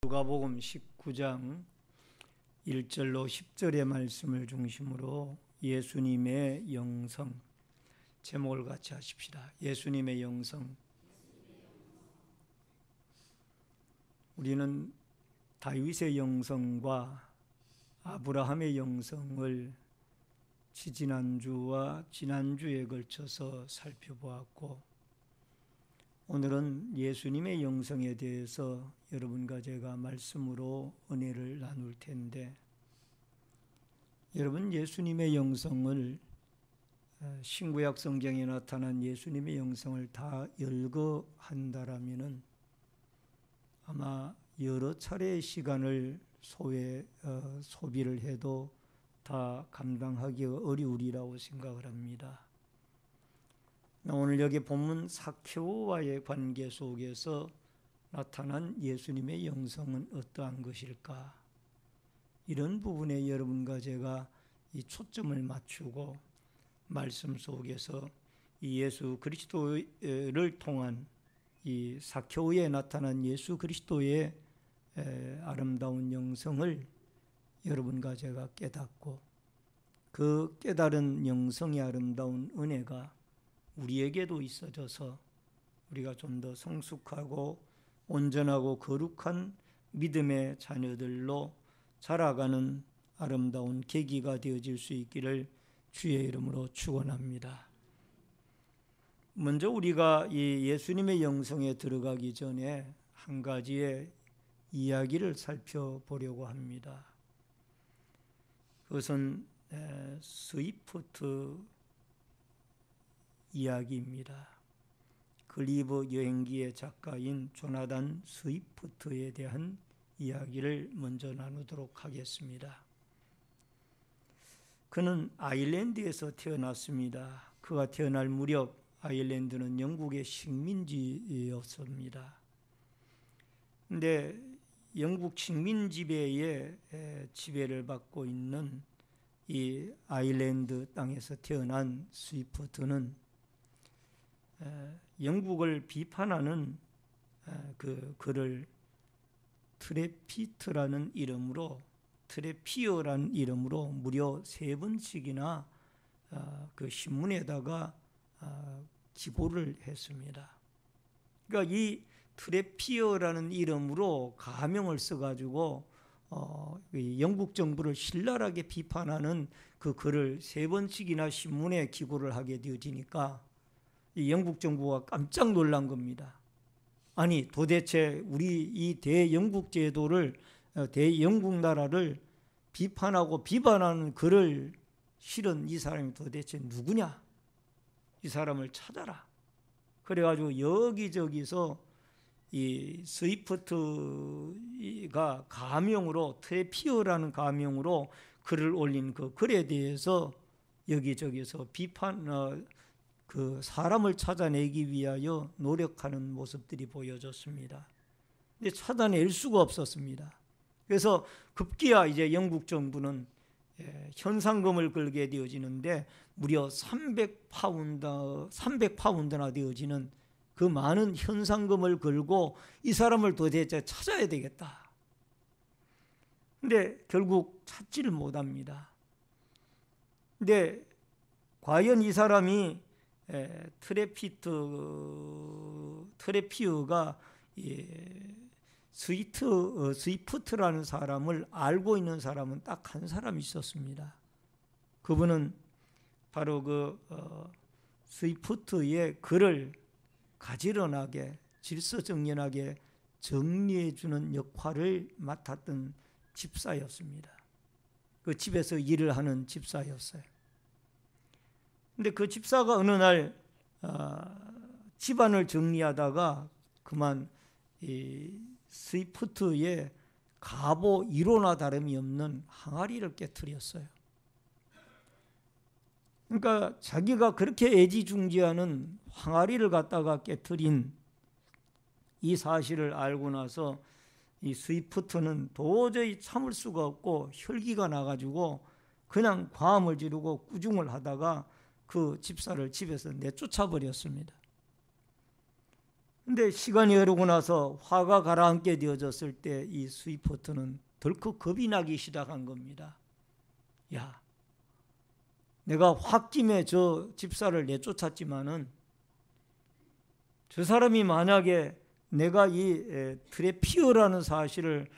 누가복음 19장 1절로 10절의 말씀을 중심으로 예수님의 영성 제목을 같이 하십시다. 예수님의 영성. 우리는 다윗의 영성과 아브라함의 영성을 지지난주와 지난주에 걸쳐서 살펴보았고, 오늘은 예수님의 영성에 대해서 여러분과 제가 말씀으로 은혜를 나눌 텐데, 여러분, 예수님의 영성을 신구약 성경에 나타난 예수님의 영성을 다 열거한다라면은 아마 여러 차례의 시간을 소비를 해도 다 감당하기가 어려우리라고 생각을 합니다. 오늘 여기 본문 삭개오와의 관계 속에서 나타난 예수님의 영성은 어떠한 것일까? 이런 부분에 여러분과 제가 이 초점을 맞추고 말씀 속에서 이 예수 그리스도를 통한 이 삭개오에 나타난 예수 그리스도의 아름다운 영성을 여러분과 제가 깨닫고, 그 깨달은 영성의 아름다운 은혜가 우리에게도 있어져서 우리가 좀 더 성숙하고 온전하고 거룩한 믿음의 자녀들로 자라가는 아름다운 계기가 되어질 수 있기를 주의 이름으로 축원합니다. 먼저 우리가 이 예수님의 영성에 들어가기 전에 한 가지의 이야기를 살펴보려고 합니다. 그것은 스위프트 이야기입니다. 글리브 여행기의 작가인 조나단 스위프트에 대한 이야기를 먼저 나누도록 하겠습니다. 그는 아일랜드에서 태어났습니다. 그가 태어날 무렵 아일랜드는 영국의 식민지였습니다. 그런데 영국 식민지배의 지배를 받고 있는 이 아일랜드 땅에서 태어난 스위프트는 영국을 비판하는 그 글을 트래피어라는 이름으로 무려 3번씩이나 그 신문에다가 기고를 했습니다. 그러니까 이 트래피어라는 이름으로 가명을 써가지고 영국 정부를 신랄하게 비판하는 그 글을 3번씩이나 신문에 기고를 하게 되어지니까 이 영국 정부가 깜짝 놀란 겁니다. 아니, 도대체 우리 이 대영국 제도를, 대영국 나라를 비판하고 비판하는 글을 실은 이 사람이 도대체 누구냐? 이 사람을 찾아라. 그래가지고 여기저기서 이 스위프트가 가명으로, 트래피어라는 가명으로 글을 올린 그 글에 대해서 여기저기서 그 사람을 찾아내기 위하여 노력하는 모습들이 보여졌습니다. 근데 찾아낼 수가 없었습니다. 그래서 급기야 이제 영국 정부는 현상금을 걸게 되어지는데, 무려 300파운드나 되어지는 그 많은 현상금을 걸고 이 사람을 도대체 찾아야 되겠다. 근데 결국 찾지를 못합니다. 근데 과연 이 사람이 트래피어가 스위프트라는 사람을 알고 있는 사람은 딱 한 사람이 있었습니다. 그분은 바로 그 스위프트의 글을 가지런하게 질서정연하게 정리해 주는 역할을 맡았던 집사였습니다. 그 집에서 일을 하는 집사였어요. 근데 그 집사가 어느 날 집안을 정리하다가 그만 이 스위프트의 가보 1호나 다름이 없는 항아리를 깨트렸어요. 그러니까 자기가 그렇게 애지중지하는 항아리를 갖다가 깨트린 이 사실을 알고 나서 이 스위프트는 도저히 참을 수가 없고 혈기가 나가지고 그냥 과음을 지르고 꾸중을 하다가 그 집사를 집에서 내쫓아 버렸습니다. 근데 시간이 흐르고 나서 화가 가라앉게 되어졌을 때 이 스위프트는 덜컥 겁이 나기 시작한 겁니다. 야, 내가 홧김에 저 집사를 내쫓았지만은 저 사람이 만약에 내가 이 트래피어라는 사실을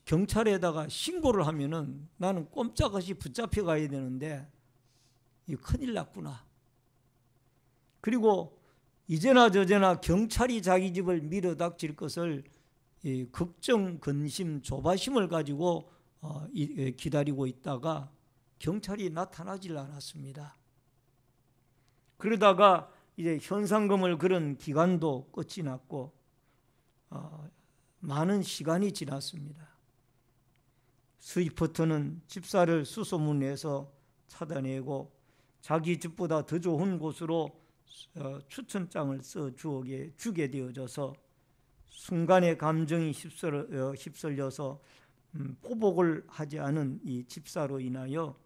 경찰에다가 신고를 하면은 나는 꼼짝없이 붙잡혀 가야 되는데 이 큰일 났구나. 그리고 이제나 저제나 경찰이 자기 집을 밀어닥칠 것을 걱정, 근심, 조바심을 가지고 기다리고 있다가 경찰이 나타나질 않았습니다. 그러다가 이제 현상금을 그런 기간도 끝이 났고 많은 시간이 지났습니다. 스위프트는 집사를 수소문해서 찾아내고 자기 집보다 더 좋은 곳으로 추천장을 주게 되어져서 순간의 감정이 휩쓸려서 포복을 하지 않은 이 집사로 인하여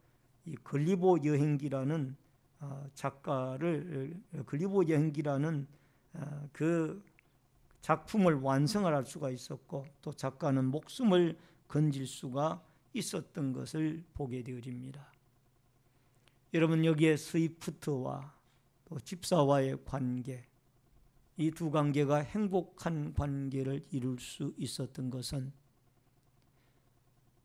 이 글리보 여행기라는 글리보 여행기라는 그 작품을 완성을 할 수가 있었고 또 작가는 목숨을 건질 수가 있었던 것을 보게 되어집니다. 여러분, 여기에 스위프트와 또 집사와의 관계, 이 두 관계가 행복한 관계를 이룰 수 있었던 것은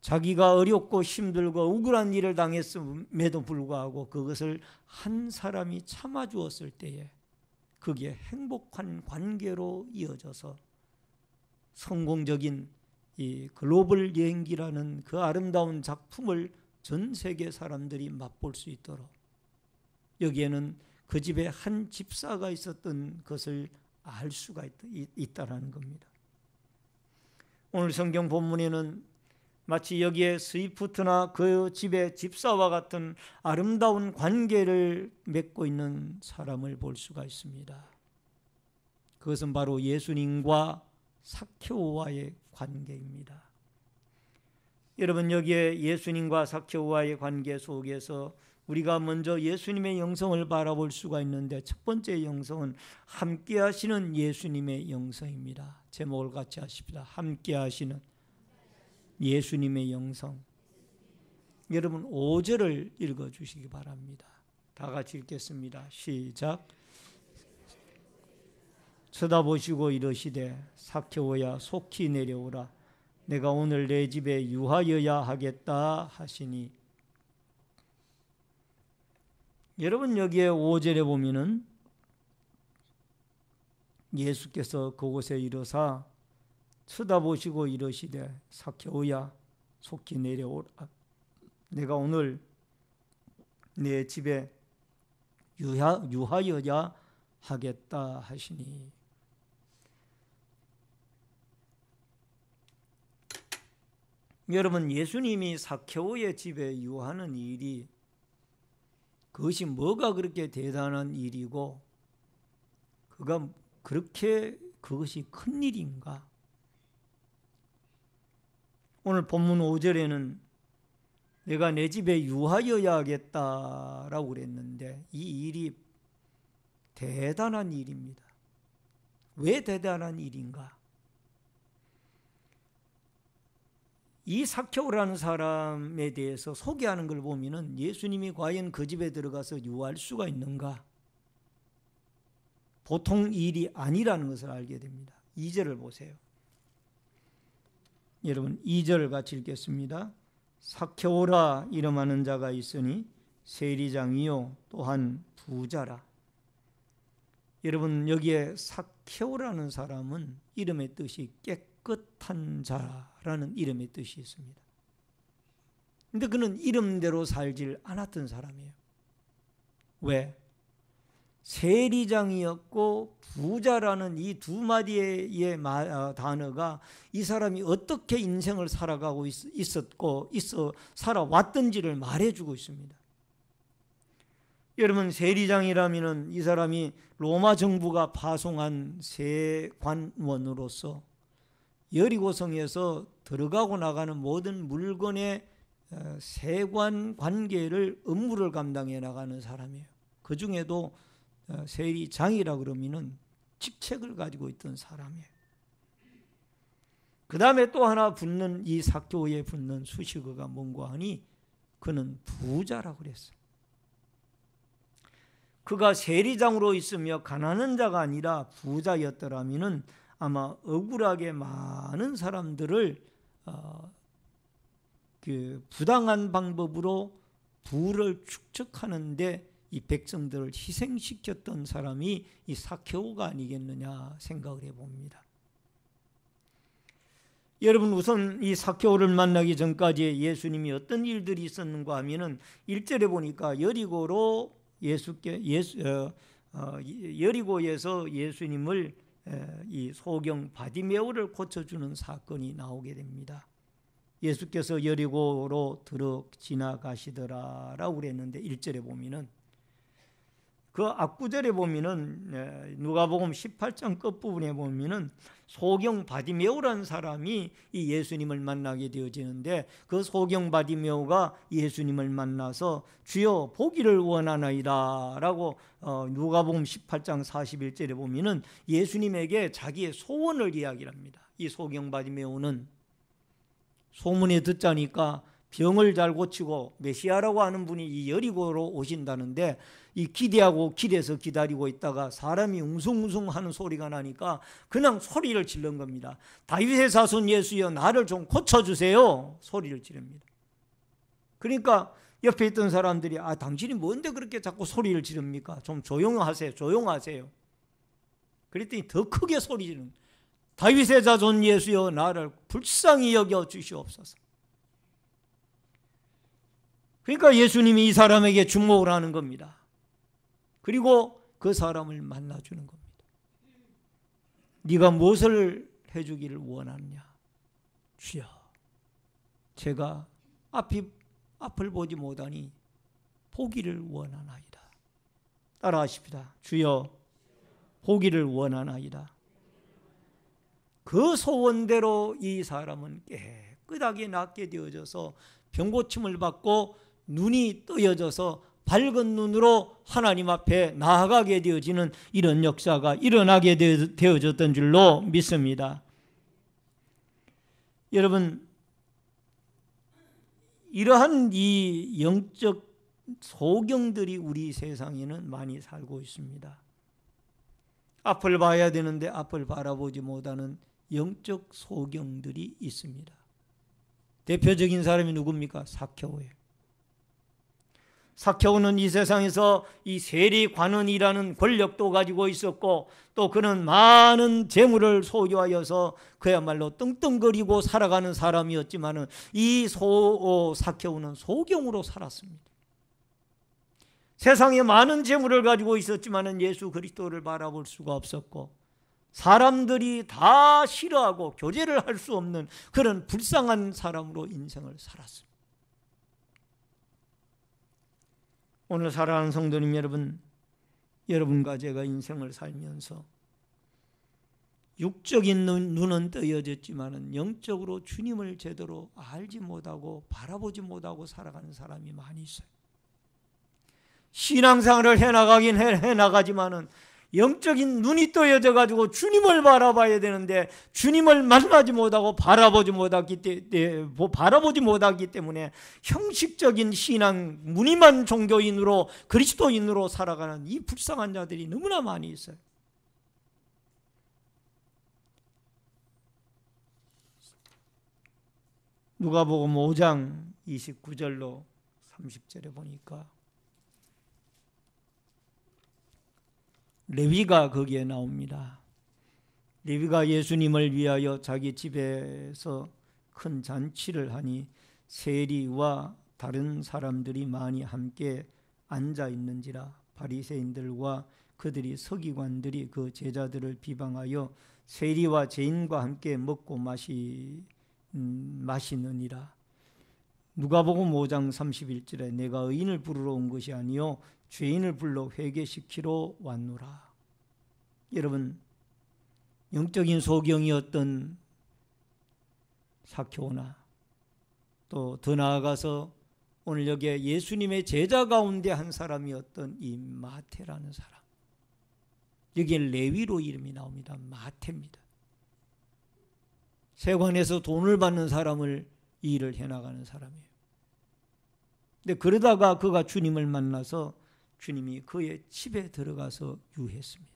자기가 어렵고 힘들고 억울한 일을 당했음에도 불구하고 그것을 한 사람이 참아주었을 때에 그게 행복한 관계로 이어져서 성공적인 이 글로벌 여행기라는 그 아름다운 작품을 전 세계 사람들이 맛볼 수 있도록 여기에는 그 집에 한 집사가 있었던 것을 알 수가 있다라는 겁니다. 오늘 성경 본문에는 마치 여기에 스위프트나 그 집의 집사와 같은 아름다운 관계를 맺고 있는 사람을 볼 수가 있습니다. 그것은 바로 예수님과 삭개오와의 관계입니다. 여러분, 여기에 예수님과 삭개오와의 관계 속에서 우리가 먼저 예수님의 영성을 바라볼 수가 있는데 첫 번째 영성은 함께 하시는 예수님의 영성입니다. 제목을 같이 하십시다. 함께 하시는 예수님의 영성. 여러분 5절을 읽어주시기 바랍니다. 다 같이 읽겠습니다. 시작. 쳐다보시고 이르시되 삭개오야 속히 내려오라. 내가 오늘 내 집에 유하여야 하겠다 하시니. 여러분, 여기에 5절에 보면은 예수께서 그곳에 이르사 쳐다보시고 이르시되 삭개오야 속히 내려오라. 내가 오늘 내 집에 유하여야 하겠다 하시니. 여러분, 예수님이 삭개오의 집에 유하는 일이 그것이 뭐가 그렇게 대단한 일이고 그것이 큰 일인가? 오늘 본문 5절에는 내가 내 집에 유하여야 하겠다라고 그랬는데 이 일이 대단한 일입니다. 왜 대단한 일인가? 이 삭개오라는 사람에 대해서 소개하는 걸 보면은 예수님이 과연 그 집에 들어가서 유할 수가 있는가? 보통 일이 아니라는 것을 알게 됩니다. 2절을 보세요. 여러분 2절을 같이 읽겠습니다. 삭개오라 이름하는 자가 있으니 세리장이요 또한 부자라. 여러분, 여기에 삭개오라는 사람은 이름의 뜻이 깨끗한 자라는 이름의 뜻이 있습니다. 그런데 그는 이름대로 살질 않았던 사람이에요. 왜? 세리장이었고 부자라는 이 두 마디의 단어가 이 사람이 어떻게 인생을 살아가고 살아왔던지를 말해주고 있습니다. 여러분, 세리장이라면 이 사람이 로마 정부가 파송한 세관원으로서 여리고성에서 들어가고 나가는 모든 물건의 세관 관계를 업무를 감당해 나가는 사람이에요. 그 중에도 세리장이라 그러면은 직책을 가지고 있던 사람이에요. 그 다음에 또 하나 붙는 이 삭개오에 붙는 수식어가 뭔가 하니 그는 부자라고 그랬어요. 그가 세리장으로 있으며 가난한 자가 아니라 부자였더라면은 아마 억울하게 많은 사람들을 그 부당한 방법으로 부를 축적하는데 이 백성들을 희생시켰던 사람이 이 삭개오가 아니겠느냐 생각을 해봅니다. 여러분, 우선 이 삭개오를 만나기 전까지 예수님이 어떤 일들이 있었는가 하면은 1절에 보니까 여리고에서 예수님을 이 소경 바디메오를 고쳐주는 사건이 나오게 됩니다. 예수께서 여리고로 지나가시더라라고 그랬는데 1절에 보면은 그 앞구절에 보면은 누가복음 18장 끝부분에 보면은 소경 바디메오라는 사람이 이 예수님을 만나게 되어지는데 그 소경 바디메오가 예수님을 만나서 주여 보기를 원하나이다 라고 누가복음 18장 41절에 보면은 예수님에게 자기의 소원을 이야기합니다. 이 소경 바디메오는 소문에 듣자니까 병을 잘 고치고 메시아라고 하는 분이 이 여리고로 오신다는데 이 기대하고 길에서 기다리고 있다가 사람이 웅성웅성 하는 소리가 나니까 그냥 소리를 지른 겁니다. 다윗의 자손 예수여 나를 좀 고쳐주세요 소리를 지릅니다. 그러니까 옆에 있던 사람들이 당신이 뭔데 그렇게 자꾸 소리를 지릅니까? 좀 조용하세요. 그랬더니 더 크게 소리 지르는 다윗의 자손 예수여 나를 불쌍히 여겨 주시옵소서. 그러니까 예수님이 이 사람에게 주목을 하는 겁니다. 그리고 그 사람을 만나주는 겁니다. 네가 무엇을 해주기를 원하느냐? 주여, 제가 앞을 보지 못하니 보기를 원하나이다. 따라하십시다. 주여, 보기를 원하나이다. 그 소원대로 이 사람은 깨끗하게 낫게 되어져서 병고침을 받고 눈이 뜨여져서 밝은 눈으로 하나님 앞에 나아가게 되어지는 이런 역사가 일어나게 되어졌던 줄로 믿습니다. 여러분, 이러한 이 영적 소경들이 우리 세상에는 많이 살고 있습니다. 앞을 봐야 되는데 앞을 바라보지 못하는 영적 소경들이 있습니다. 대표적인 사람이 누굽니까? 삭개오예요. 삭개오는 이 세상에서 이 세리관원이라는 권력도 가지고 있었고 또 그는 많은 재물을 소유하여서 그야말로 떵떵거리고 살아가는 사람이었지만은 이 삭개오는 소경으로 살았습니다. 세상에 많은 재물을 가지고 있었지만은 예수 그리스도를 바라볼 수가 없었고 사람들이 다 싫어하고 교제를 할 수 없는 그런 불쌍한 사람으로 인생을 살았습니다. 오늘 사랑하는 성도님 여러분, 여러분과 제가 인생을 살면서 육적인 눈은 뜨여졌지만 영적으로 주님을 제대로 알지 못하고 바라보지 못하고 살아가는 사람이 많이 있어요. 신앙생활을 해나가긴 해나가지만은 영적인 눈이 떠여져 가지고 주님을 바라봐야 되는데 주님을 만나지 못하고 바라보지 못하기 때문에 형식적인 신앙, 무늬만 종교인으로 그리스도인으로 살아가는 이 불쌍한 자들이 너무나 많이 있어요. 누가복음 5장 29절로 30절에 보니까 레위가 거기에 나옵니다. 레위가 예수님을 위하여 자기 집에서 큰 잔치를 하니 세리와 다른 사람들이 많이 함께 앉아 있는지라 바리새인들과 그들이 서기관들이 그 제자들을 비방하여 세리와 죄인과 함께 먹고 마시느니라. 누가복음 5장 31절에 내가 의인을 부르러 온 것이 아니요 죄인을 불러 회개시키러 왔노라. 여러분, 영적인 소경이었던 삭개오나 또 더 나아가서 오늘 여기에 예수님의 제자 가운데 한 사람이었던 이 마태라는 사람, 여기에 레위로 이름이 나옵니다. 마태입니다. 세관에서 돈을 받는 사람을 이 일을 해나가는 사람이에요. 근데 그러다가 그가 주님을 만나서 주님이 그의 집에 들어가서 유했습니다.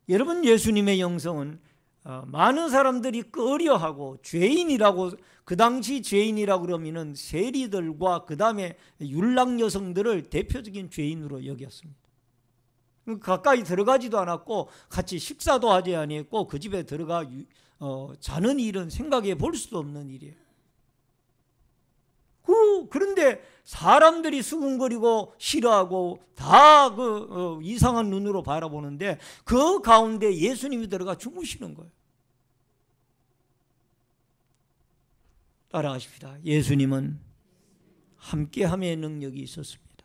여러분, 예수님의 영성은 많은 사람들이 꺼려하고 죄인이라고, 그 당시 죄인이라고 그러면은 세리들과 그 다음에 율락 여성들을 대표적인 죄인으로 여겼습니다. 가까이 들어가지도 않았고 같이 식사도 하지 아니했고 그 집에 들어가 자는 일은 생각해 볼 수도 없는 일이에요. 그런데 사람들이 수군거리고 싫어하고 다 이상한 눈으로 바라보는데 그 가운데 예수님이 들어가 주무시는 거예요. 따라하십시다. 예수님은 함께함의 능력이 있었습니다.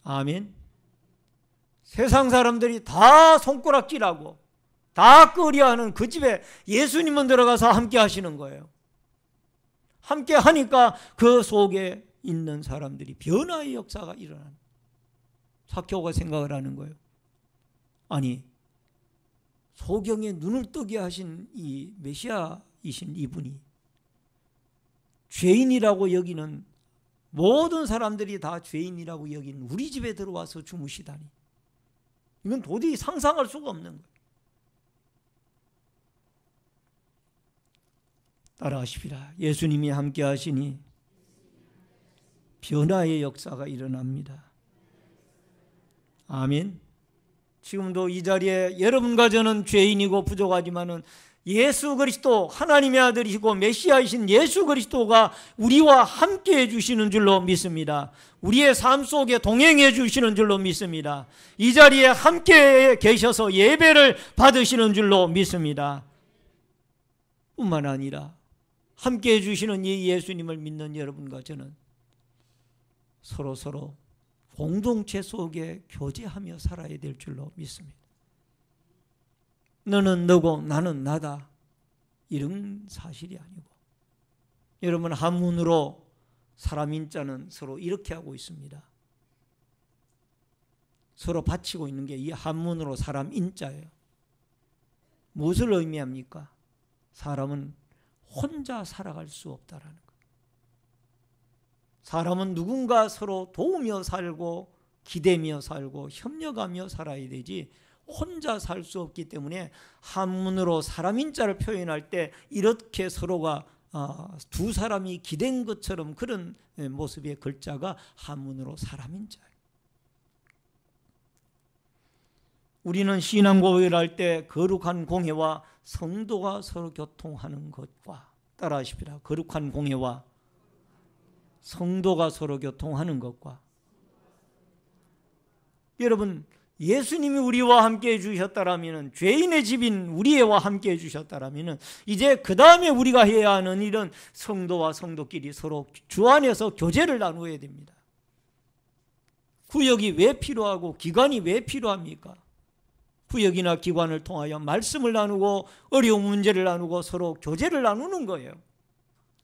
아멘. 세상 사람들이 다 손가락질하고 다 꺼려하는 그 집에 예수님은 들어가서 함께 하시는 거예요. 함께 하니까 그 속에 있는 사람들이 변화의 역사가 일어나는, 사케오가 생각을 하는 거예요. 아니, 소경의 눈을 뜨게 하신 이 메시아이신 이분이 죄인이라고 여기는, 모든 사람들이 다 죄인이라고 여긴 우리 집에 들어와서 주무시다니, 이건 도저히 상상할 수가 없는 거예요. 따라하십시다. 예수님이 함께 하시니 변화의 역사가 일어납니다. 아멘. 지금도 이 자리에 여러분과 저는 죄인이고 부족하지만은 예수 그리스도, 하나님의 아들이시고 메시아이신 예수 그리스도가 우리와 함께 해주시는 줄로 믿습니다. 우리의 삶 속에 동행해 주시는 줄로 믿습니다. 이 자리에 함께 계셔서 예배를 받으시는 줄로 믿습니다. 뿐만 아니라 함께 해주시는 이 예수님을 믿는 여러분과 저는 서로 공동체 속에 교제하며 살아야 될 줄로 믿습니다. 너는 너고 나는 나다, 이런 사실이 아니고, 여러분, 한문으로 사람 인자는 서로 이렇게 하고 있습니다. 서로 바치고 있는 게 이 한문으로 사람 인자예요. 무엇을 의미합니까? 사람은 혼자 살아갈 수 없다라는 거예요. 사람은 누군가 서로 도우며 살고 기대며 살고 협력하며 살아야 되지 혼자 살 수 없기 때문에 한문으로 사람인자를 표현할 때 이렇게 서로가 두 사람이 기댄 것처럼 그런 모습의 글자가 한문으로 사람인자예요. 우리는 신앙 고백을 할 때 거룩한 공회와 성도가 서로 교통하는 것과, 따라하십시다. 거룩한 공회와 성도가 서로 교통하는 것과, 여러분, 예수님이 우리와 함께 해주셨다라면, 죄인의 집인 우리와 함께 해주셨다라면, 이제 그 다음에 우리가 해야 하는 일은 성도와 성도끼리 서로 주 안에서 교제를 나누어야 됩니다. 구역이 왜 필요하고 기관이 왜 필요합니까? 구역이나 기관을 통하여 말씀을 나누고 어려운 문제를 나누고 서로 교제를 나누는 거예요.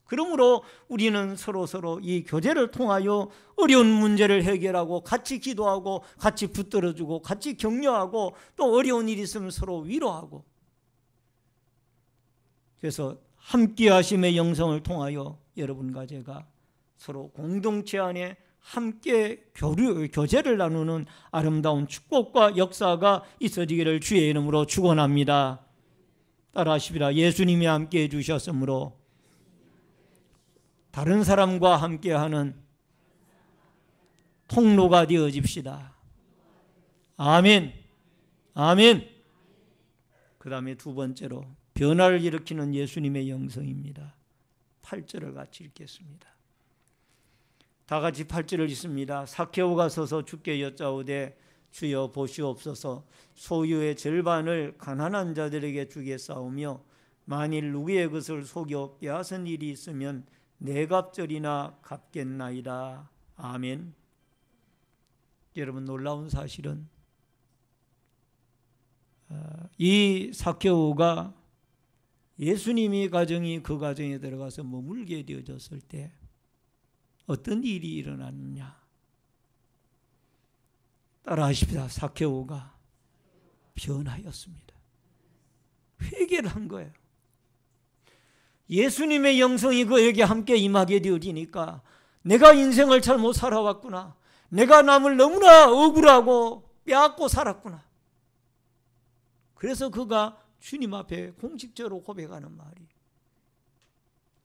그러므로 우리는 서로 이 교제를 통하여 어려운 문제를 해결하고 같이 기도하고 같이 붙들어주고 같이 격려하고 또 어려운 일이 있으면 서로 위로하고, 그래서 함께 하심의 영성을 통하여 여러분과 제가 서로 공동체 안에 함께 교제를 나누는 아름다운 축복과 역사가 있어지기를 주의 이름으로 축원합니다. 따라하십시다. 예수님이 함께 해주셨으므로 다른 사람과 함께하는 통로가 되어집시다. 아멘. 아멘. 그 다음에 두 번째로 변화를 일으키는 예수님의 영성입니다. 8절을 같이 읽겠습니다. 다 같이 8절을 읽습니다. 사케오가 서서 주께 여짜오되 주여 보시옵소서, 소유의 절반을 가난한 자들에게 주겠사오며 만일 누구의 것을 속여 빼앗은 일이 있으면 네 갑절이나 갚겠나이다. 아멘. 여러분, 놀라운 사실은 이 사케오가 예수님이 그 가정에 들어가서 머물게 되어졌을 때 어떤 일이 일어났느냐? 따라하십시다. 삭개오가 변하였습니다. 회개를 한 거예요. 예수님의 영성이 그에게 함께 임하게 되어지니까 내가 인생을 잘못 살아왔구나. 내가 남을 너무나 억울하고 빼앗고 살았구나. 그래서 그가 주님 앞에 공식적으로 고백하는 말이,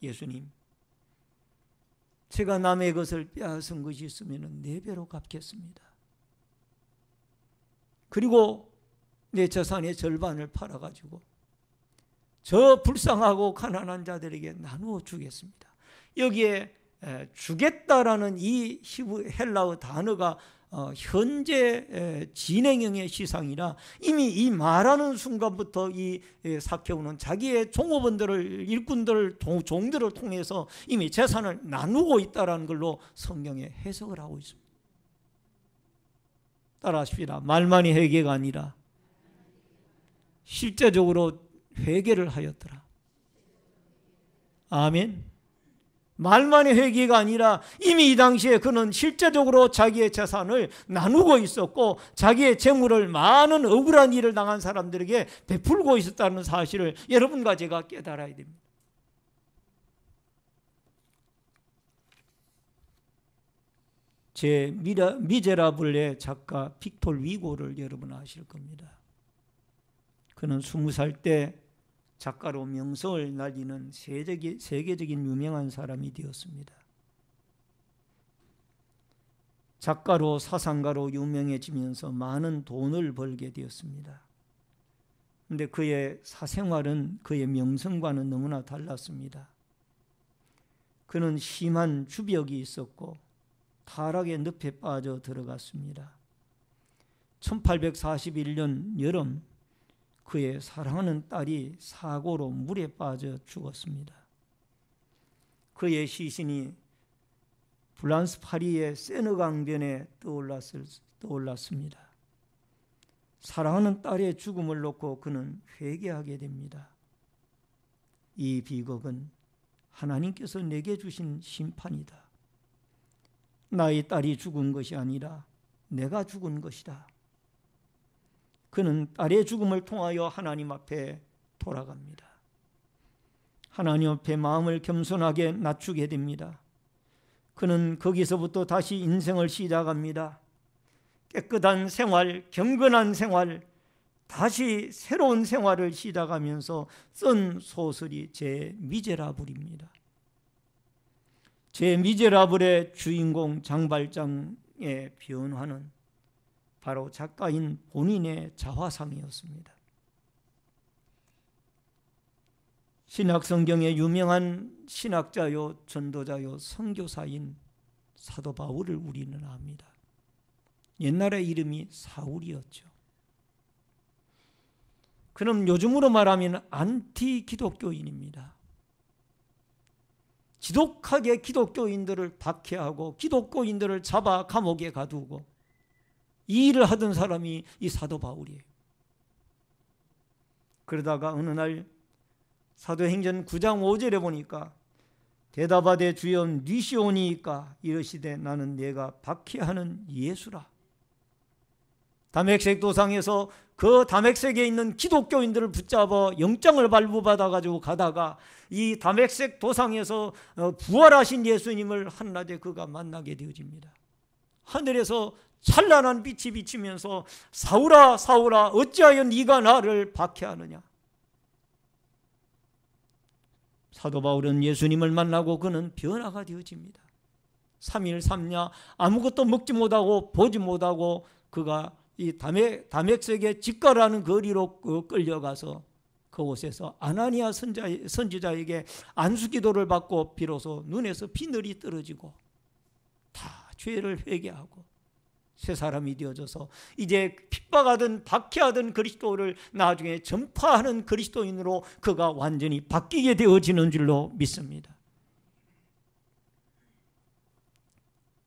예수님, 제가 남의 것을 빼앗은 것이 있으면 4배로 갚겠습니다. 그리고 내 재산의 절반을 팔아가지고 저 불쌍하고 가난한 자들에게 나누어 주겠습니다. 여기에 주겠다라는 이 헬라어 단어가 현재 진행형의 시상이라 이미 이 말하는 순간부터 이 삭개오는 자기의 종업원들을, 일꾼들을, 종들을 통해서 이미 재산을 나누고 있다는 걸로 성경에 해석을 하고 있습니다. 따라하십시다. 말만이 회개가 아니라 실제적으로 회개를 하였더라. 아멘. 말만의 회개가 아니라 이미 이 당시에 그는 실제적으로 자기의 재산을 나누고 있었고 자기의 재물을 많은 억울한 일을 당한 사람들에게 베풀고 있었다는 사실을 여러분과 제가 깨달아야 됩니다. 제 미제라블의 작가 빅톨 위고를 여러분 아실 겁니다. 그는 20살 때 작가로 명성을 날리는 세계적인 유명한 사람이 되었습니다. 작가로 사상가로 유명해지면서 많은 돈을 벌게 되었습니다. 그런데 그의 사생활은 그의 명성과는 너무나 달랐습니다. 그는 심한 주벽이 있었고 타락의 늪에 빠져 들어갔습니다. 1841년 여름 그의 사랑하는 딸이 사고로 물에 빠져 죽었습니다. 그의 시신이 프랑스 파리의 세느 강변에 떠올랐습니다. 사랑하는 딸의 죽음을 놓고 그는 회개하게 됩니다. 이 비극은 하나님께서 내게 주신 심판이다. 나의 딸이 죽은 것이 아니라 내가 죽은 것이다. 그는 딸의 죽음을 통하여 하나님 앞에 돌아갑니다. 하나님 앞에 마음을 겸손하게 낮추게 됩니다. 그는 거기서부터 다시 인생을 시작합니다. 깨끗한 생활, 경건한 생활, 다시 새로운 생활을 시작하면서 쓴 소설이 제 미제라블입니다. 제 미제라블의 주인공 장발장의 변화는 바로 작가인 본인의 자화상이었습니다. 신약성경의 유명한 신학자요, 전도자요, 선교사인 사도 바울을 우리는 압니다. 옛날에 이름이 사울이었죠. 그럼 요즘으로 말하면 안티 기독교인입니다. 지독하게 기독교인들을 박해하고 기독교인들을 잡아 감옥에 가두고 이 일을 하던 사람이 이 사도 바울이에요. 그러다가 어느 날 사도행전 9장 5절에 보니까 대답하되 주여 니시오니이까 이르시되 나는 내가 박해하는 예수라. 다메섹 도상에서 그 다메섹에 있는 기독교인들을 붙잡아 영장을 발부받아 가지고 가다가 이 다메섹 도상에서 부활하신 예수님을 한낮에 그가 만나게 되어집니다. 하늘에서 찬란한 빛이 비치면서 사울아 사울아 어찌하여 네가 나를 박해하느냐. 사도 바울은 예수님을 만나고 그는 변화가 되어집니다. 3일 3야 아무것도 먹지 못하고 보지 못하고 그가 이 다메섹의 직가라는 거리로 끌려가서 그곳에서 아나니아 선지자에게 안수기도를 받고 비로소 눈에서 비늘이 떨어지고 다 죄를 회개하고 새 사람이 되어져서 이제 핍박하던 박해하던 그리스도를 나중에 전파하는 그리스도인으로 그가 완전히 바뀌게 되어지는 줄로 믿습니다.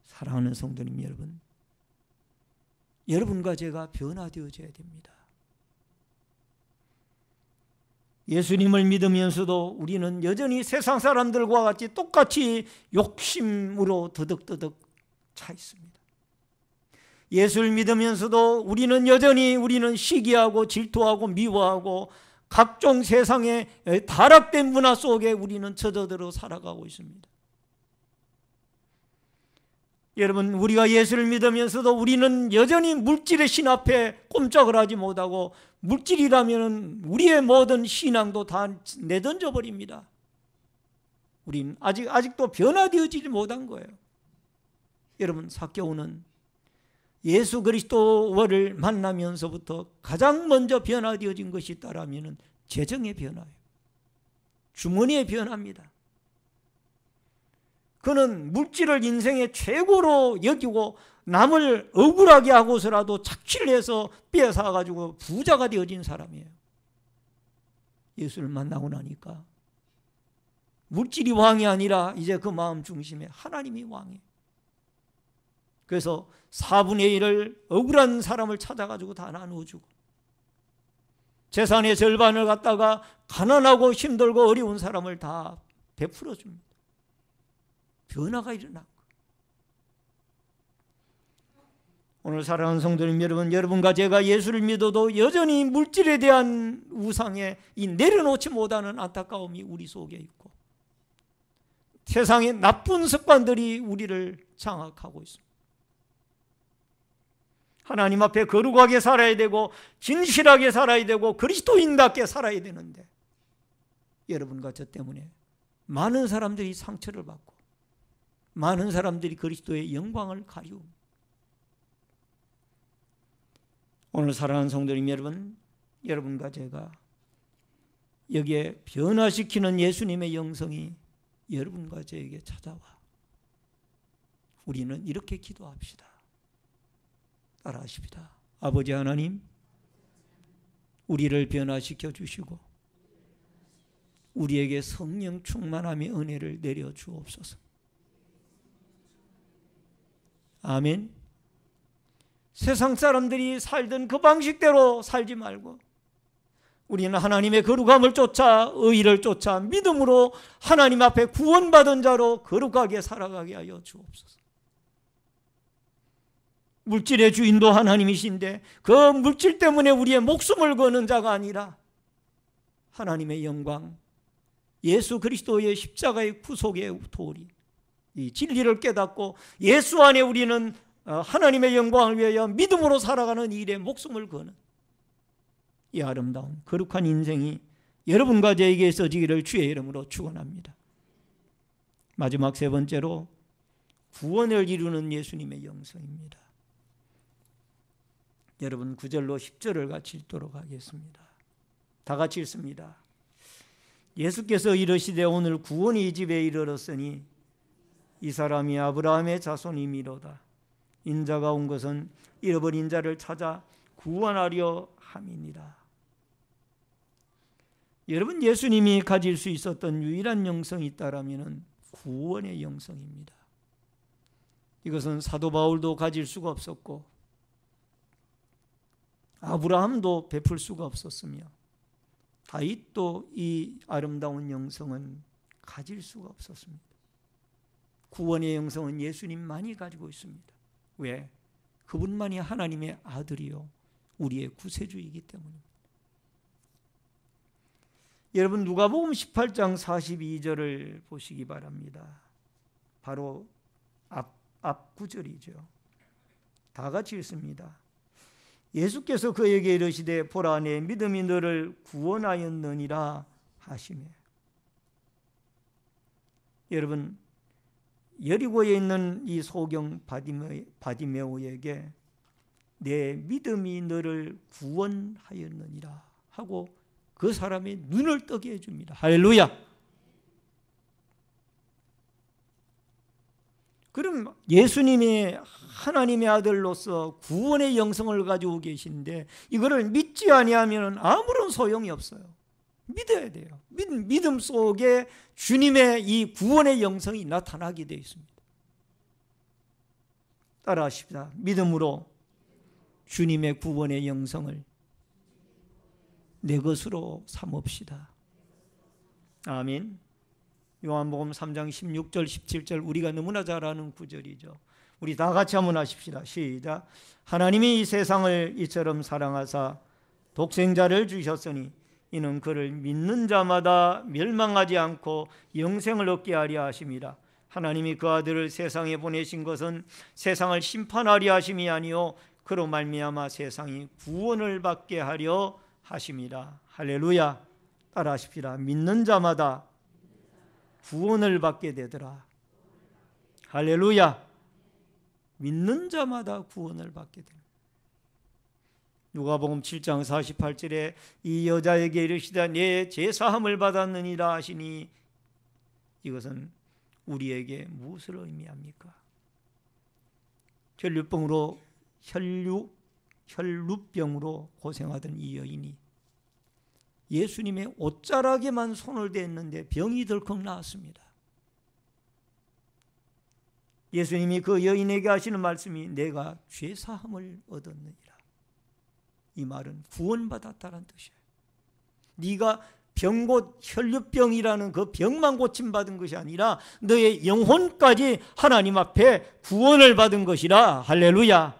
사랑하는 성도님 여러분, 여러분과 제가 변화되어져야 됩니다. 예수님을 믿으면서도 우리는 여전히 세상 사람들과 같이 똑같이 욕심으로 더덕더덕 차 있습니다. 예수를 믿으면서도 우리는 시기하고 질투하고 미워하고 각종 세상의 타락된 문화 속에 우리는 젖어들어 살아가고 있습니다. 여러분, 우리가 예수를 믿으면서도 우리는 여전히 물질의 신 앞에 꼼짝을 하지 못하고, 물질이라면 우리의 모든 신앙도 다 내던져 버립니다. 우리는 아직도 변화되어지지 못한 거예요. 여러분, 삭개오는 예수 그리스도를 만나면서부터 가장 먼저 변화되어진 것이 있다라면 재정의 변화예요. 주머니의 변화입니다. 그는 물질을 인생의 최고로 여기고 남을 억울하게 하고서라도 착취를 해서 빼앗아가지고 부자가 되어진 사람이에요. 예수를 만나고 나니까 물질이 왕이 아니라 이제 그 마음 중심에 하나님이 왕이에요. 그래서 4분의 1을 억울한 사람을 찾아가지고 다 나누어주고, 재산의 절반을 갖다가 가난하고 힘들고 어려운 사람을 다 베풀어줍니다. 변화가 일어난 거예요. 오늘 사랑하는 성도님 여러분, 여러분과 제가 예수를 믿어도 여전히 물질에 대한 우상에 이 내려놓지 못하는 안타까움이 우리 속에 있고, 세상의 나쁜 습관들이 우리를 장악하고 있습니다. 하나님 앞에 거룩하게 살아야 되고 진실하게 살아야 되고 그리스도인답게 살아야 되는데, 여러분과 저 때문에 많은 사람들이 상처를 받고 많은 사람들이 그리스도의 영광을 가리웁니다. 오늘 사랑하는 성도님 여러분, 여러분과 제가 여기에 변화시키는 예수님의 영성이 여러분과 저에게 찾아와 우리는 이렇게 기도합시다. 따라하십니다. 아버지 하나님, 우리를 변화시켜 주시고 우리에게 성령 충만함의 은혜를 내려 주옵소서. 아멘. 세상 사람들이 살던 그 방식대로 살지 말고 우리는 하나님의 거룩함을 쫓아 의를 쫓아 믿음으로 하나님 앞에 구원받은 자로 거룩하게 살아가게 하여 주옵소서. 물질의 주인도 하나님이신데 그 물질 때문에 우리의 목숨을 거는 자가 아니라 하나님의 영광, 예수 그리스도의 십자가의 구속의 도리, 이 진리를 깨닫고 예수 안에 우리는 하나님의 영광을 위하여 믿음으로 살아가는 일에 목숨을 거는 이 아름다운 거룩한 인생이 여러분과 저에게 있어지기를 주의 이름으로 축원합니다. 마지막 세 번째로 구원을 이루는 예수님의 영성입니다. 여러분 9절로 10절을 같이 읽도록 하겠습니다. 다 같이 읽습니다. 예수께서 이르시되 오늘 구원이 이 집에 이르렀으니 이 사람이 아브라함의 자손이미로다. 인자가 온 것은 잃어버린 자를 찾아 구원하려 함이니라. 여러분, 예수님이 가질 수 있었던 유일한 영성이 있다라면 구원의 영성입니다. 이것은 사도 바울도 가질 수가 없었고 아브라함도 베풀 수가 없었으며 다윗도 이 아름다운 영성은 가질 수가 없었습니다. 구원의 영성은 예수님만이 가지고 있습니다. 왜? 그분만이 하나님의 아들이요 우리의 구세주이기 때문입니다. 여러분 누가복음 18장 42절을 보시기 바랍니다. 바로 앞 구절이죠. 다 같이 읽습니다. 예수께서 그에게 이르시되 보라 내 믿음이 너를 구원하였느니라 하시며. 여러분 여리고에 있는 이 소경 바디메오에게 내 믿음이 너를 구원하였느니라 하고 그 사람의 눈을 뜨게 해줍니다. 할렐루야. 그럼 예수님이 하나님의 아들로서 구원의 영성을 가지고 계신데 이거를 믿지 아니하면 아무런 소용이 없어요. 믿어야 돼요. 믿음 속에 주님의 이 구원의 영성이 나타나게 되어 있습니다. 따라하십시다. 믿음으로 주님의 구원의 영성을 내 것으로 삼읍시다. 아멘. 요한복음 3장 16절 17절 우리가 너무나 잘 아는 구절이죠. 우리 다 같이 한번 하십시다. 시작. 하나님이 이 세상을 이처럼 사랑하사 독생자를 주셨으니 이는 그를 믿는 자마다 멸망하지 않고 영생을 얻게 하려 하심이라. 하나님이 그 아들을 세상에 보내신 것은 세상을 심판하려 하심이 아니요 그로 말미암아 세상이 구원을 받게 하려 하심이라. 할렐루야. 따라하십시다. 믿는 자마다 구원을 받게 되더라. 할렐루야. 믿는 자마다 구원을 받게 됩니다. 누가복음 7장 48절에 이 여자에게 이르시되 내 죄사함을 받았느니라 하시니 이것은 우리에게 무엇을 의미합니까? 혈루병으로 고생하던 이 여인이 예수님의 옷자락에만 손을 댔는데 병이 덜컥 나았습니다. 예수님이 그 여인에게 하시는 말씀이 내가 죄사함을 얻었느니라. 이 말은 구원받았다는 뜻이에요. 네가 병곧 혈루병이라는 그 병만 고침받은 것이 아니라 너의 영혼까지 하나님 앞에 구원을 받은 것이라. 할렐루야.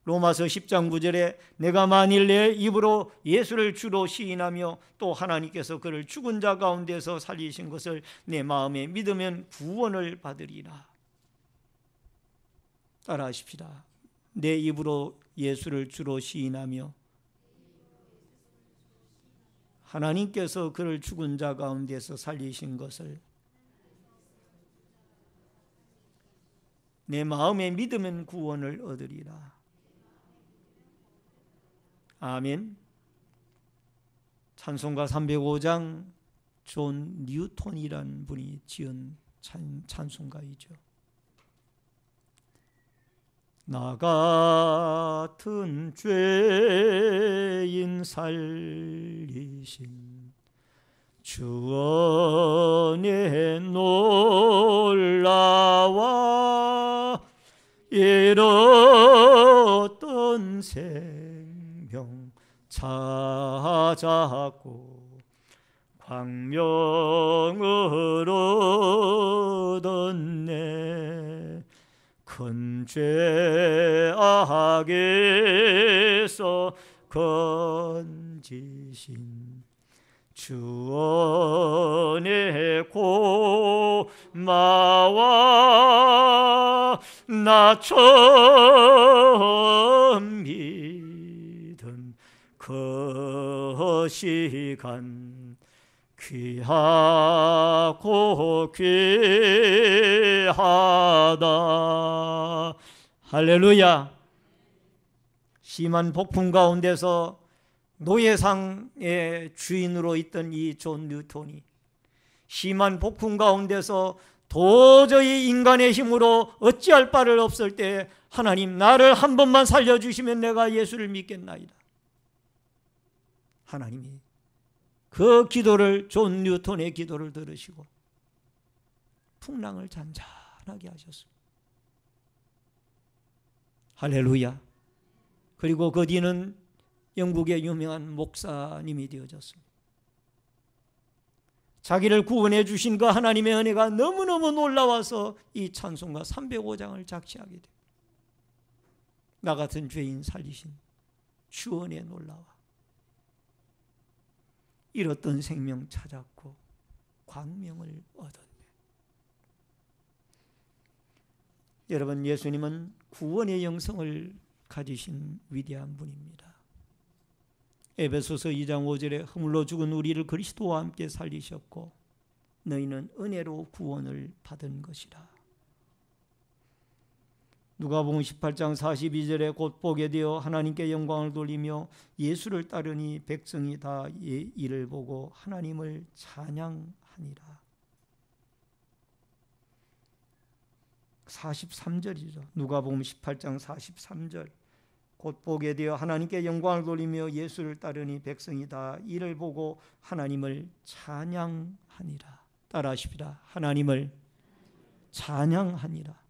로마서 10장 9절에 내가 만일 내 입으로 예수를 주로 시인하며 또 하나님께서 그를 죽은 자 가운데서 살리신 것을 내 마음에 믿으면 구원을 받으리라. 따라하십시다. 내 입으로 예수를 주로 시인하며 하나님께서 그를 죽은 자 가운데서 살리신 것을 내 마음에 믿으면 구원을 얻으리라. 아멘. 찬송가 305장 존 뉴턴이라는 분이 지은 찬송가이죠. 나 같은 죄인 살리신 주 은혜 놀라와 잃었던 생명 찾았고 광명을 얻었네. 큰 죄악에서 건지신 주 은혜 고마워. 나 처음 믿은 그 시간 귀하고 귀하다. 할렐루야. 심한 폭풍 가운데서 노예상의 주인으로 있던 이 존 뉴턴이 심한 폭풍 가운데서 도저히 인간의 힘으로 어찌할 바를 없을 때 하나님 나를 한 번만 살려주시면 내가 예수를 믿겠나이다. 하나님이 그 기도를 존 뉴턴의 기도를 들으시고 풍랑을 잔잔하게 하셨습니다. 할렐루야. 그리고 그 뒤는 영국의 유명한 목사님이 되어졌습니다. 자기를 구원해 주신 그 하나님의 은혜가 너무너무 놀라워서 이 찬송가 305장을 작시하게 됩니다. 나 같은 죄인 살리신 주 은혜 놀라워 잃었던 생명 찾았고 광명을 얻었네. 여러분, 예수님은 구원의 영성을 가지신 위대한 분입니다. 에베소서 2장 5절에 허물로 죽은 우리를 그리스도와 함께 살리셨고 너희는 은혜로 구원을 받은 것이라. 누가복음 18장 42절에 곧 보게 되어 하나님께 영광을 돌리며 예수를 따르니 백성이 다 이를 보고 하나님을 찬양하니라. 43절이죠. 누가복음 18장 43절 곧 보게 되어 하나님께 영광을 돌리며 예수를 따르니 백성이 다 이를 보고 하나님을 찬양하니라. 따라하십시다. 하나님을 찬양하니라.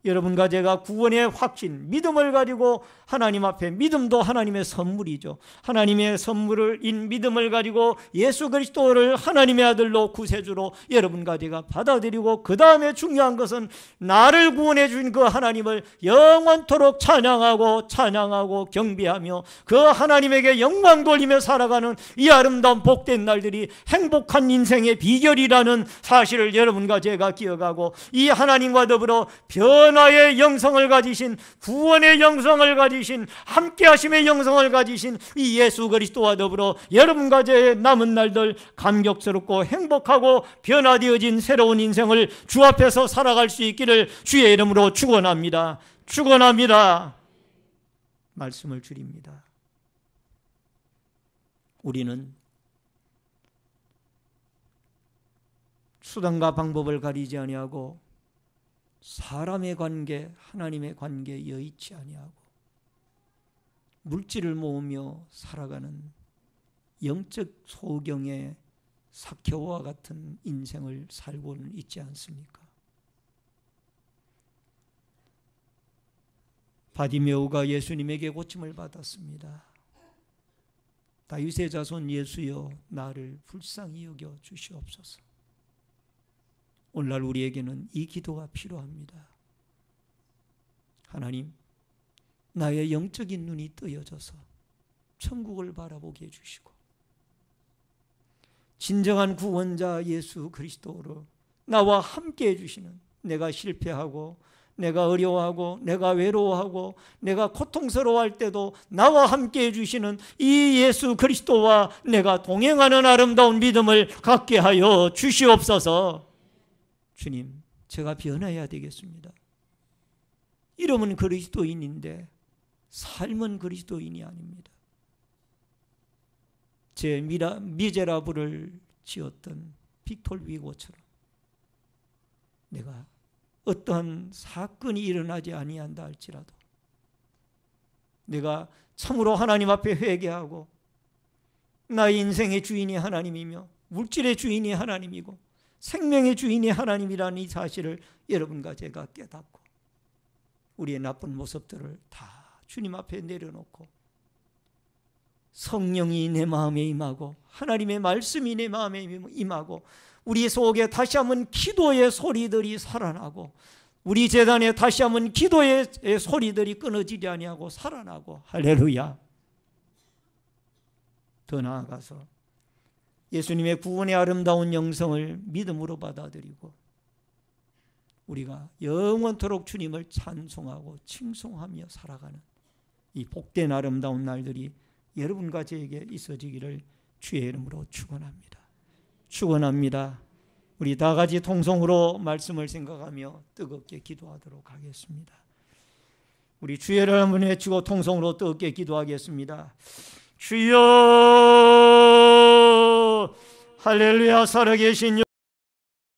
여러분과 제가 구원의 확신, 믿음을 가지고 하나님 앞에, 믿음도 하나님의 선물이죠. 하나님의 선물인 믿음을 가지고 예수 그리스도를 하나님의 아들로 구세주로 여러분과 제가 받아들이고, 그 다음에 중요한 것은 나를 구원해 주신 그 하나님을 영원토록 찬양하고 경배하며 그 하나님에게 영광 돌리며 살아가는 이 아름다운 복된 날들이 행복한 인생의 비결이라는 사실을 여러분과 제가 기억하고, 이 하나님과 더불어 변화의 영성을 가지신, 구원의 영성을 가지신, 함께하심의 영성을 가지신 이 예수 그리스도와 더불어 여러분과 제 남은 날들 감격스럽고 행복하고 변화되어진 새로운 인생을 주 앞에서 살아갈 수 있기를 주의 이름으로 축원합니다. 축원합니다. 말씀을 드립니다. 우리는 수단과 방법을 가리지 아니하고 사람의 관계, 하나님의 관계에 여의치 아니하고 물질을 모으며 살아가는 영적 소경의 삭개오와 같은 인생을 살고는 있지 않습니까? 바디메오가 예수님에게 고침을 받았습니다. 다윗의 자손 예수여, 나를 불쌍히 여겨 주시옵소서. 오늘날 우리에게는 이 기도가 필요합니다. 하나님, 나의 영적인 눈이 뜨여져서 천국을 바라보게 해주시고, 진정한 구원자 예수 그리스도로 나와 함께 해주시는, 내가 실패하고 내가 어려워하고 내가 외로워하고 내가 고통스러워할 때도 나와 함께 해주시는 이 예수 그리스도와 내가 동행하는 아름다운 믿음을 갖게 하여 주시옵소서. 주님, 제가 변해야 되겠습니다. 이름은 그리스도인인데 삶은 그리스도인이 아닙니다. 제 미제라블을 지었던 빅톨 위고처럼 내가 어떠한 사건이 일어나지 아니한다 할지라도 내가 참으로 하나님 앞에 회개하고 나의 인생의 주인이 하나님이며 물질의 주인이 하나님이고 생명의 주인이 하나님이라는 이 사실을 여러분과 제가 깨닫고 우리의 나쁜 모습들을 다 주님 앞에 내려놓고 성령이 내 마음에 임하고 하나님의 말씀이 내 마음에 임하고 우리 속에 다시 한번 기도의 소리들이 살아나고 우리 제단에 다시 한번 기도의 소리들이 끊어지지 아니하고 살아나고, 할렐루야. 더 나아가서 예수님의 구원의 아름다운 영성을 믿음으로 받아들이고 우리가 영원토록 주님을 찬송하고 칭송하며 살아가는 이 복된 아름다운 날들이 여러분과 저에게 있어지기를 주의 이름으로 축원합니다. 축원합니다. 우리 다 같이 통성으로 말씀을 생각하며 뜨겁게 기도하도록 하겠습니다. 우리 주여를 한번 외치고 통성으로 뜨겁게 기도하겠습니다. 주여, 할렐루야. 살아계신